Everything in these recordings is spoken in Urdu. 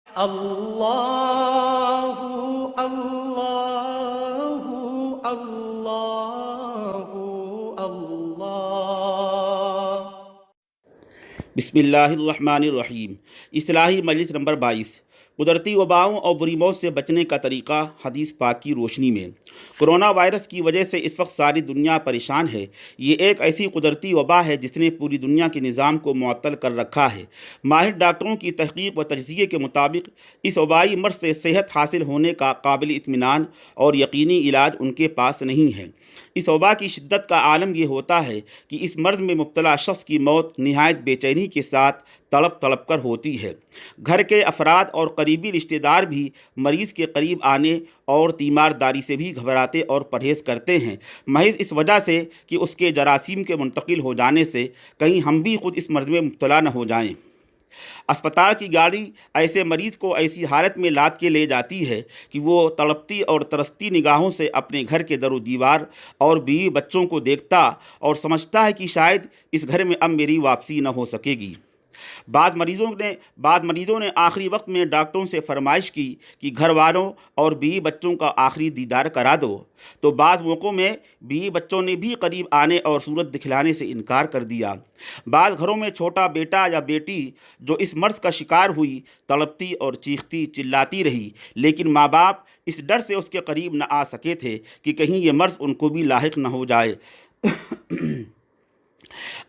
اللہ اللہ اللہ اللہ۔ بسم اللہ الرحمن الرحیم۔ اصلاحی مجلس نمبر 22، قدرتی وباؤں اور بری موت سے بچنے کا طریقہ حدیث پاک کی روشنی میں۔ کرونا وائرس کی وجہ سے اس وقت ساری دنیا پریشان ہے۔ یہ ایک ایسی قدرتی وبا ہے جس نے پوری دنیا کے نظام کو معطل کر رکھا ہے۔ ماہر ڈاکٹروں کی تحقیق و تجزیے کے مطابق اس وبائی مرض سے صحت حاصل ہونے کا قابل اطمینان اور یقینی علاج ان کے پاس نہیں ہے۔ اس وبا کی شدت کا عالم یہ ہوتا ہے کہ اس مرض میں مبتلا شخص کی موت نہایت بے چینی کے ساتھ تڑپ تڑپ کر ہوتی ہے۔ گھر کے افراد اور قریبی رشتہ دار بھی مریض کے قریب آنے اور تیمارداری سے بھی گھبراتے اور پرہیز کرتے ہیں، محض اس وجہ سے کہ اس کے جراثیم کے منتقل ہو جانے سے کہیں ہم بھی خود اس مرض میں مبتلا نہ ہو جائیں۔ اسپتال کی گاڑی ایسے مریض کو ایسی حالت میں لاد کے لے جاتی ہے کہ وہ تڑپتی اور ترستی نگاہوں سے اپنے گھر کے در و دیوار اور بیوی بچوں کو دیکھتا اور سمجھتا ہے کہ شاید اس گھر میں اب میری واپسی نہ ہو سکے گی۔ بعض مریضوں نے آخری وقت میں ڈاکٹروں سے فرمائش کی کہ گھر والوں اور بیوی بچوں کا آخری دیدار کرا دو، تو بعض موقعوں میں بیوی بچوں نے بھی قریب آنے اور صورت دکھلانے سے انکار کر دیا۔ بعض گھروں میں چھوٹا بیٹا یا بیٹی جو اس مرض کا شکار ہوئی تڑپتی اور چیختی چلاتی رہی، لیکن ماں باپ اس ڈر سے اس کے قریب نہ آ سکے تھے کہ کہیں یہ مرض ان کو بھی لاحق نہ ہو جائے۔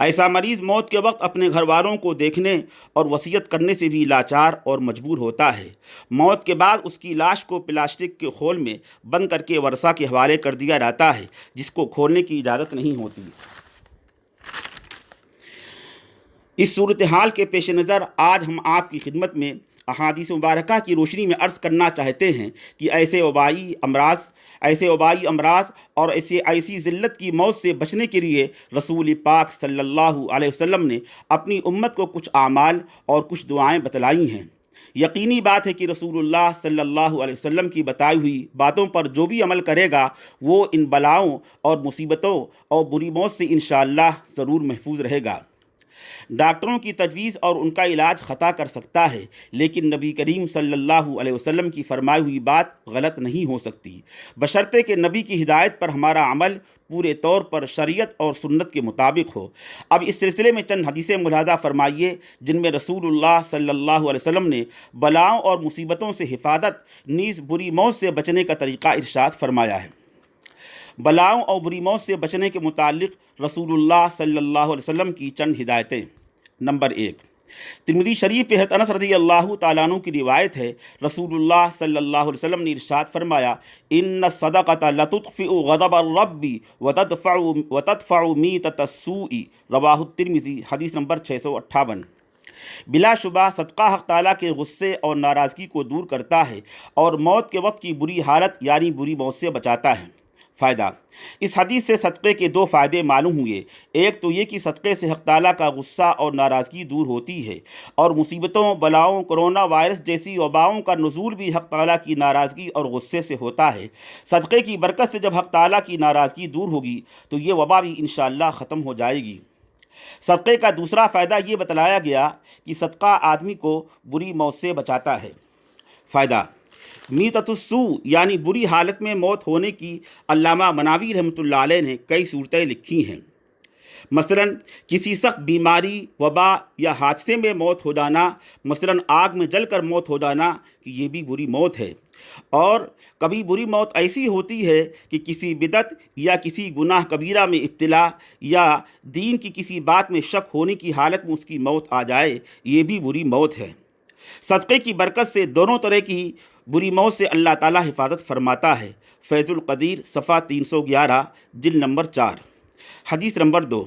ایسا مریض موت کے وقت اپنے گھر والوں کو دیکھنے اور وصیت کرنے سے بھی لاچار اور مجبور ہوتا ہے۔ موت کے بعد اس کی لاش کو پلاسٹک کے خول میں بند کر کے ورثہ کے حوالے کر دیا جاتا ہے، جس کو کھولنے کی اجازت نہیں ہوتی۔ اس صورتحال کے پیش نظر آج ہم آپ کی خدمت میں احادیث مبارکہ کی روشنی میں عرض کرنا چاہتے ہیں کہ ایسے وبائی امراض اور ایسی ذلت کی موت سے بچنے کے لیے رسول پاک صلی اللہ علیہ وسلم نے اپنی امت کو کچھ اعمال اور کچھ دعائیں بتلائی ہیں۔ یقینی بات ہے کہ رسول اللہ صلی اللہ علیہ وسلم کی بتائی ہوئی باتوں پر جو بھی عمل کرے گا وہ ان بلاؤں اور مصیبتوں اور بری موت سے انشاءاللہ ضرور محفوظ رہے گا۔ ڈاکٹروں کی تجویز اور ان کا علاج خطا کر سکتا ہے، لیکن نبی کریم صلی اللہ علیہ وسلم کی فرمائی ہوئی بات غلط نہیں ہو سکتی، بشرطے کہ نبی کی ہدایت پر ہمارا عمل پورے طور پر شریعت اور سنت کے مطابق ہو۔ اب اس سلسلے میں چند حدیثیں ملاحظہ فرمائیے جن میں رسول اللہ صلی اللہ علیہ وسلم نے بلاؤں اور مصیبتوں سے حفاظت نیز بری موت سے بچنے کا طریقہ ارشاد فرمایا ہے۔ بلاؤں اور بری موت سے بچنے کے متعلق رسول اللہ صلی اللہ علیہ وسلم کی چند ہدایتیں۔ نمبر 1، ترمذی شریف پہ حضرت انس رضی اللہ تعالیٰ عنہ کی روایت ہے، رسول اللہ صلی اللہ علیہ وسلم نے ارشاد فرمایا، ان الصدقۃ لتطفئ غضب الرب وتدفع میتۃ السوء، رواہ الترمذی، حدیث نمبر 658۔ بلا شبہ صدقہ حق تعالیٰ کے غصے اور ناراضگی کو دور کرتا ہے اور موت کے وقت کی بری حالت یعنی بری موت سے بچاتا ہے۔ فائدہ، اس حدیث سے صدقے کے دو فائدے معلوم ہوئے۔ ایک تو یہ کہ صدقے سے حق تعالیٰ کا غصہ اور ناراضگی دور ہوتی ہے، اور مصیبتوں، بلاؤں، کرونا وائرس جیسی وباؤں کا نزول بھی حق تعالیٰ کی ناراضگی اور غصے سے ہوتا ہے۔ صدقے کی برکت سے جب حق تعالیٰ کی ناراضگی دور ہوگی تو یہ وبا بھی انشاءاللہ ختم ہو جائے گی۔ صدقے کا دوسرا فائدہ یہ بتلایا گیا کہ صدقہ آدمی کو بری موت سے بچاتا ہے۔ فائدہ، میتۃ السوء یعنی بری حالت میں موت ہونے کی علامہ مناوی رحمۃ اللہ علیہ نے کئی صورتیں لکھی ہیں۔ مثلا کسی سخت بیماری، وبا یا حادثے میں موت ہو جانا، مثلا آگ میں جل کر موت ہو جانا، کہ یہ بھی بری موت ہے۔ اور کبھی بری موت ایسی ہوتی ہے کہ کسی بدعت یا کسی گناہ کبیرہ میں ابتلا یا دین کی کسی بات میں شک ہونے کی حالت میں اس کی موت آ جائے، یہ بھی بری موت ہے۔ صدقے کی برکت سے دونوں طرح کی بری موت سے اللہ تعالیٰ حفاظت فرماتا ہے۔ فیض القدیر صفحہ 311 جلد نمبر 4۔ حدیث نمبر 2،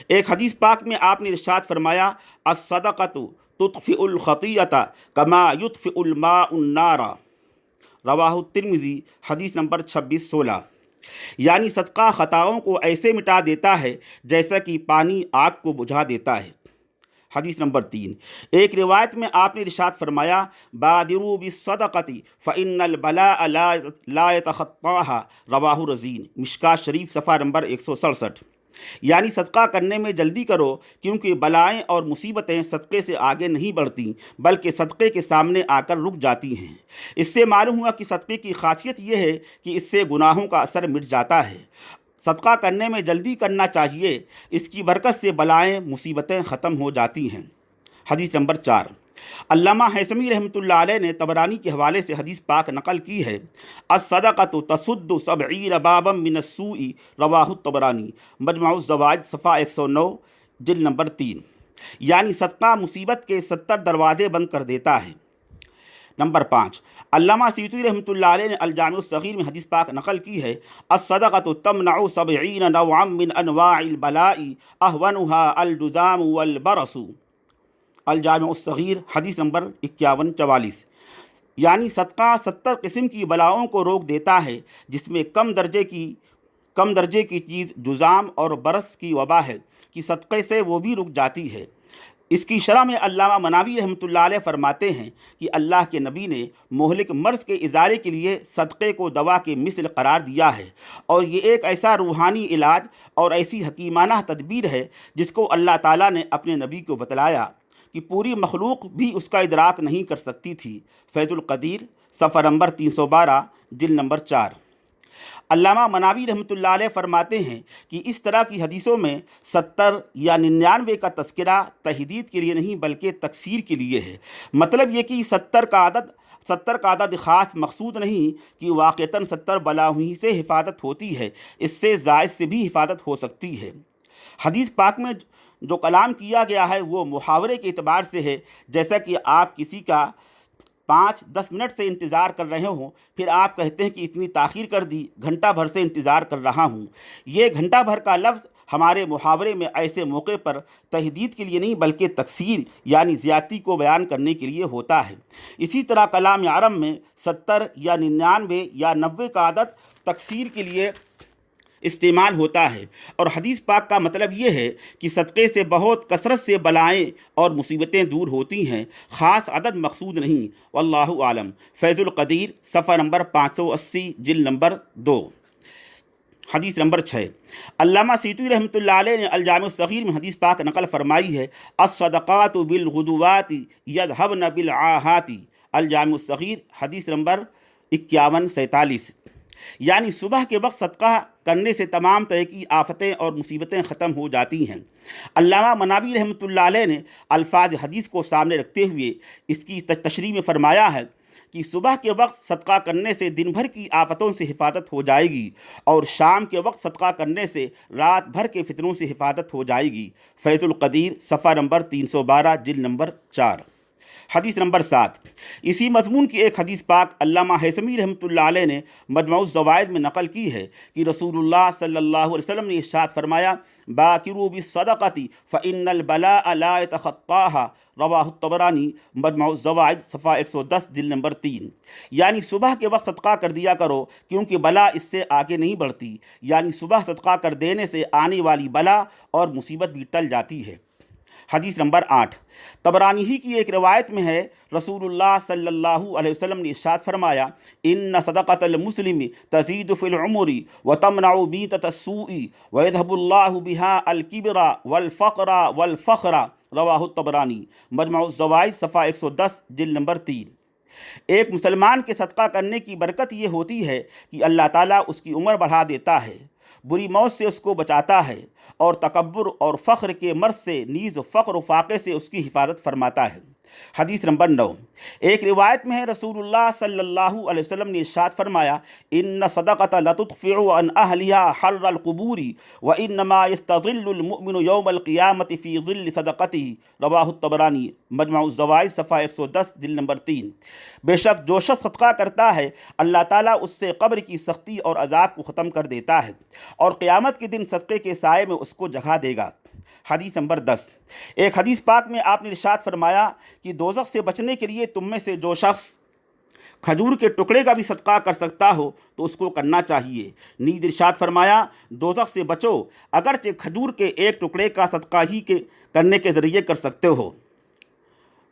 ایک حدیث پاک میں آپ نے ارشاد فرمایا، الصدقۃ تطفئ الخطیئۃ کما یطفئ الماء النار، رواہ الترمذی، حدیث نمبر 2616۔ یعنی صدقہ خطاؤں کو ایسے مٹا دیتا ہے جیسا کہ پانی آگ کو بجھا دیتا ہے۔ حدیث نمبر 3، ایک روایت میں آپ نے ارشاد فرمایا، بادروا بالصدقۃ فإن البلاء لا يتخطاها، رواہ رزین، مشکاۃ شریف صفحہ نمبر 167۔ یعنی صدقہ کرنے میں جلدی کرو کیونکہ بلائیں اور مصیبتیں صدقے سے آگے نہیں بڑھتی بلکہ صدقے کے سامنے آ کر رک جاتی ہیں۔ اس سے معلوم ہوا کہ صدقے کی خاصیت یہ ہے کہ اس سے گناہوں کا اثر مٹ جاتا ہے۔ صدقہ کرنے میں جلدی کرنا چاہیے، اس کی برکت سے بلائیں مصیبتیں ختم ہو جاتی ہیں۔ حدیث نمبر 4، علامہ حیثمی رحمۃ اللہ علیہ نے طبرانی کے حوالے سے حدیث پاک نقل کی ہے، الصدقۃ تسد 70 بابا من السوء، رواہ الطبرانی، مجمع الزوائد صفحہ 109 جلد نمبر 3، یعنی صدقہ مصیبت کے 70 دروازے بند کر دیتا ہے۔ نمبر 5، علامہ سیوطی رحمۃ اللہ علیہ نے الجامع الصغیر میں حدیث پاک نقل کی ہے، الصدقۃ تمنع 70 نوعا من انواع البلاء اہونها الجذام والبرص، الجامع الصغیر حدیث نمبر 5144، یعنی صدقہ 70 قسم کی بلاؤں کو روک دیتا ہے، جس میں کم درجے کی چیز جذام اور برص کی وبا ہے کہ صدقے سے وہ بھی رک جاتی ہے۔ اس کی شرح میں علامہ مناوی رحمۃ اللہ علیہ فرماتے ہیں کہ اللہ کے نبی نے مہلک مرض کے ازالے کے لیے صدقے کو دوا کے مثل قرار دیا ہے، اور یہ ایک ایسا روحانی علاج اور ایسی حکیمانہ تدبیر ہے جس کو اللہ تعالیٰ نے اپنے نبی کو بتلایا کہ پوری مخلوق بھی اس کا ادراک نہیں کر سکتی تھی۔ فیض القدیر صفحہ نمبر 312 جلد نمبر 4۔ علامہ مناوی رحمۃ اللہ علیہ فرماتے ہیں کہ اس طرح کی حدیثوں میں 70 یا 99 کا تذکرہ تحدید کے لیے نہیں بلکہ تکثیر کے لیے ہے۔ مطلب یہ کہ 70 کا عدد خاص مقصود نہیں کہ واقعتاً 70 بلاؤں ہی سے حفاظت ہوتی ہے، اس سے زائد سے بھی حفاظت ہو سکتی ہے۔ حدیث پاک میں جو کلام کیا گیا ہے وہ محاورے کے اعتبار سے ہے، جیسا کہ آپ کسی کا 5-10 منٹ سے انتظار کر رہے ہوں، پھر آپ کہتے ہیں کہ اتنی تاخیر کر دی، گھنٹہ بھر سے انتظار کر رہا ہوں۔ یہ گھنٹہ بھر کا لفظ ہمارے محاورے میں ایسے موقع پر تحدید کے لیے نہیں بلکہ تکثیر یعنی زیادتی کو بیان کرنے کے لیے ہوتا ہے۔ اسی طرح کلام عرب میں 70 یا 99 یا 90 کا عدد تکثیر کے لیے استعمال ہوتا ہے، اور حدیث پاک کا مطلب یہ ہے کہ صدقے سے بہت کثرت سے بلائیں اور مصیبتیں دور ہوتی ہیں، خاص عدد مقصود نہیں۔ واللہ عالم۔ فیض القدیر صفحہ نمبر 580 جلد نمبر 2۔ حدیث نمبر 6، علامہ سیوطی رحمۃ اللہ علیہ نے الجامع الصغیر میں حدیث پاک نقل فرمائی ہے، الصدقات بالغدوات یذهبن بالعاہات، الجامع الصغیر حدیث نمبر 5147، یعنی صبح کے وقت صدقہ کرنے سے تمام طرح کی آفتیں اور مصیبتیں ختم ہو جاتی ہیں۔ علامہ مناوی رحمۃ اللہ علیہ نے الفاظ حدیث کو سامنے رکھتے ہوئے اس کی تشریح میں فرمایا ہے کہ صبح کے وقت صدقہ کرنے سے دن بھر کی آفتوں سے حفاظت ہو جائے گی، اور شام کے وقت صدقہ کرنے سے رات بھر کے فتنوں سے حفاظت ہو جائے گی۔ فیض القدیر صفحہ نمبر 312 جلد نمبر 4۔ حدیث نمبر 7، اسی مضمون کی ایک حدیث پاک علامہ حیثمی رحمۃ اللہ علیہ نے مجمع الزوائد میں نقل کی ہے کہ رسول اللہ صلی اللہ علیہ وسلم نے ارشاد فرمایا، باکروا بالصدقۃ فإن البلاء لا يتخطاها، رواہ الطبرانی، مجمع الزوائد صفحہ 110 جلد نمبر 3، یعنی صبح کے وقت صدقہ کر دیا کرو کیونکہ بلا اس سے آگے نہیں بڑھتی، یعنی صبح صدقہ کر دینے سے آنے والی بلا اور مصیبت بھی ٹل جاتی ہے۔ حدیث نمبر 8، طبرانی ہی کی ایک روایت میں ہے، رسول اللہ صلی اللہ علیہ وسلم نے ارشاد فرمایا، ان صدقۃ المسلم تزید فی العمر وتمنع بیتۃ السوء ویذهب اللہ بها الکبر والفقر والفخر، رواہ الطبرانی، مجمع الزوائد صفحہ 110 جلد نمبر 3۔ ایک مسلمان کے صدقہ کرنے کی برکت یہ ہوتی ہے کہ اللہ تعالیٰ اس کی عمر بڑھا دیتا ہے، بری موت سے اس کو بچاتا ہے، اور تکبر اور فخر کے مرض سے نیز فقر و فاقے سے اس کی حفاظت فرماتا ہے۔ حدیث نمبر 9، ایک روایت میں ہے، رسول اللہ صلی اللہ علیہ وسلم نے ارشاد فرمایا، ان صدقۃ لتطفع عن اہلها حر القبور وانما يستظل المؤمن یوم القیامۃ فی ظل صدقته، رواہ الطبرانی، مجمع الزوائد صفحہ 110 جلد نمبر 3۔ بے شک جو شخص صدقہ کرتا ہے اللہ تعالیٰ اس سے قبر کی سختی اور عذاب کو ختم کر دیتا ہے، اور قیامت کے دن صدقے کے سائے میں اس کو جگہ دے گا۔ حدیث نمبر 10، ایک حدیث پاک میں آپ نے ارشاد فرمایا کہ دوزخ سے بچنے کے لیے تم میں سے جو شخص کھجور کے ٹکڑے کا بھی صدقہ کر سکتا ہو تو اس کو کرنا چاہیے۔ نیز ارشاد فرمایا، دوزخ سے بچو اگرچہ کھجور کے ایک ٹکڑے کا صدقہ ہی کرنے کے ذریعے کر سکتے ہو۔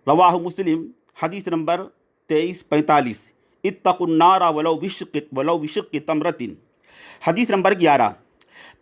رواہ مسلم، حدیث نمبر 2345، اتقوا النار ولو بشق تمرۃ۔ حدیث نمبر 11،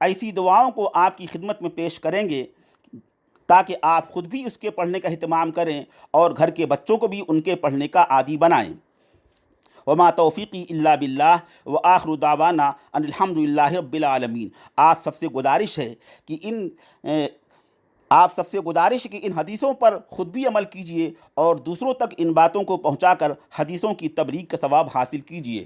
ایسی دعاؤں کو آپ کی خدمت میں پیش کریں گے تاکہ آپ خود بھی اس کے پڑھنے کا اہتمام کریں اور گھر کے بچوں کو بھی ان کے پڑھنے کا عادی بنائیں۔ وما توفیقی الا باللہ وآخر دعوانا ان الحمد للہ رب العالمین۔ آپ سب سے گزارش ہے کہ ان حدیثوں پر خود بھی عمل کیجئے اور دوسروں تک ان باتوں کو پہنچا کر حدیثوں کی تبلیغ کا ثواب حاصل کیجئے۔